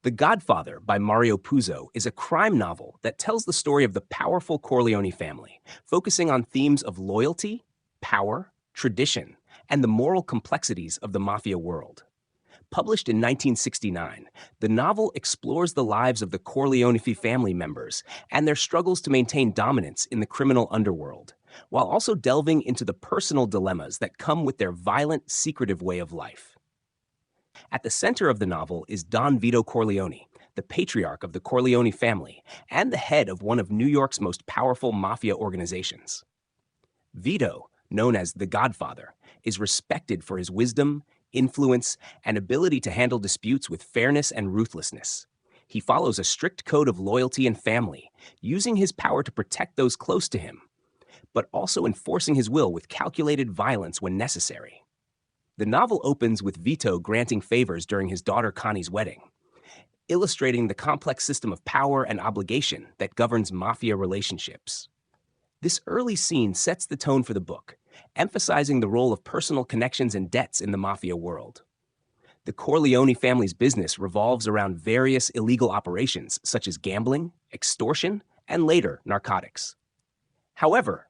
The Godfather by Mario Puzo is a crime novel that tells the story of the powerful Corleone family, focusing on themes of loyalty, power, tradition, and the moral complexities of the Mafia world. Published in 1969, the novel explores the lives of the Corleone family members and their struggles to maintain dominance in the criminal underworld, while also delving into the personal dilemmas that come with their violent, secretive way of life. At the center of the novel is Don Vito Corleone, the patriarch of the Corleone family and the head of one of New York's most powerful mafia organizations. Vito, known as the Godfather, is respected for his wisdom, influence, and ability to handle disputes with fairness and ruthlessness. He follows a strict code of loyalty and family, using his power to protect those close to him, but also enforcing his will with calculated violence when necessary. The novel opens with Vito granting favors during his daughter Connie's wedding, illustrating the complex system of power and obligation that governs mafia relationships. This early scene sets the tone for the book, emphasizing the role of personal connections and debts in the mafia world. The Corleone family's business revolves around various illegal operations such as gambling, extortion, and later, narcotics. However,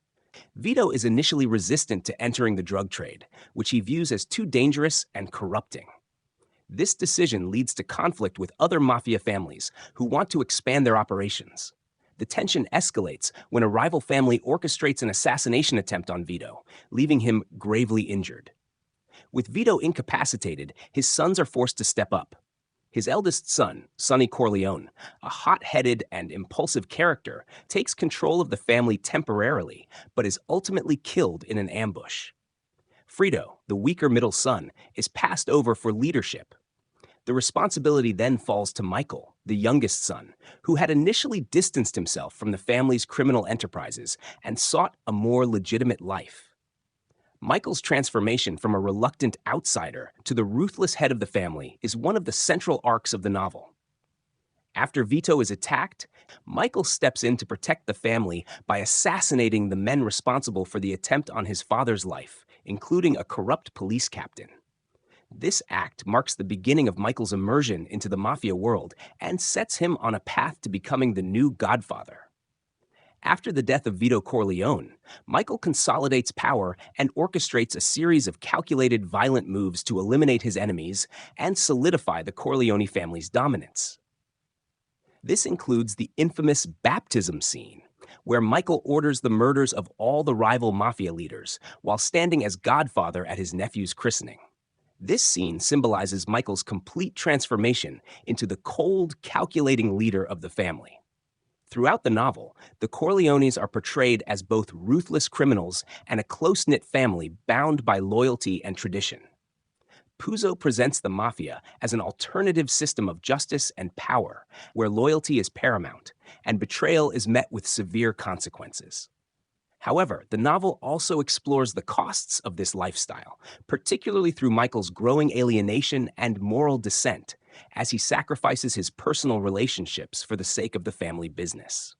Vito is initially resistant to entering the drug trade, which he views as too dangerous and corrupting. This decision leads to conflict with other mafia families who want to expand their operations. The tension escalates when a rival family orchestrates an assassination attempt on Vito, leaving him gravely injured. With Vito incapacitated, his sons are forced to step up. His eldest son, Sonny Corleone, a hot-headed and impulsive character, takes control of the family temporarily, but is ultimately killed in an ambush. Frito, the weaker middle son, is passed over for leadership. The responsibility then falls to Michael, the youngest son, who had initially distanced himself from the family's criminal enterprises and sought a more legitimate life. Michael's transformation from a reluctant outsider to the ruthless head of the family is one of the central arcs of the novel. After Vito is attacked, Michael steps in to protect the family by assassinating the men responsible for the attempt on his father's life, including a corrupt police captain. This act marks the beginning of Michael's immersion into the mafia world and sets him on a path to becoming the new Godfather. After the death of Vito Corleone, Michael consolidates power and orchestrates a series of calculated violent moves to eliminate his enemies and solidify the Corleone family's dominance. This includes the infamous baptism scene, where Michael orders the murders of all the rival mafia leaders while standing as Godfather at his nephew's christening. This scene symbolizes Michael's complete transformation into the cold, calculating leader of the family. Throughout the novel, the Corleones are portrayed as both ruthless criminals and a close-knit family bound by loyalty and tradition. Puzo presents the Mafia as an alternative system of justice and power, where loyalty is paramount and betrayal is met with severe consequences. However, the novel also explores the costs of this lifestyle, particularly through Michael's growing alienation and moral dissent, as he sacrifices his personal relationships for the sake of the family business.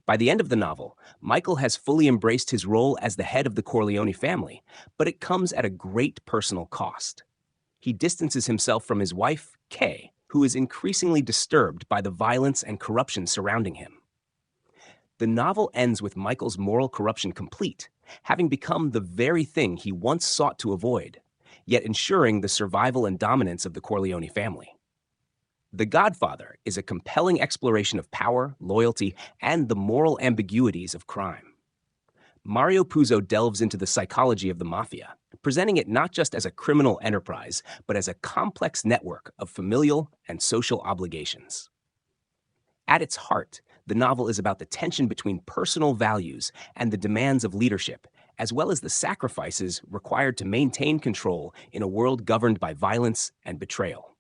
By the end of the novel, Michael has fully embraced his role as the head of the Corleone family, but it comes at a great personal cost. He distances himself from his wife, Kay, who is increasingly disturbed by the violence and corruption surrounding him. The novel ends with Michael's moral corruption complete, having become the very thing he once sought to avoid, yet ensuring the survival and dominance of the Corleone family. The Godfather is a compelling exploration of power, loyalty, and the moral ambiguities of crime. Mario Puzo delves into the psychology of the Mafia, presenting it not just as a criminal enterprise, but as a complex network of familial and social obligations. At its heart, the novel is about the tension between personal values and the demands of leadership, as well as the sacrifices required to maintain control in a world governed by violence and betrayal.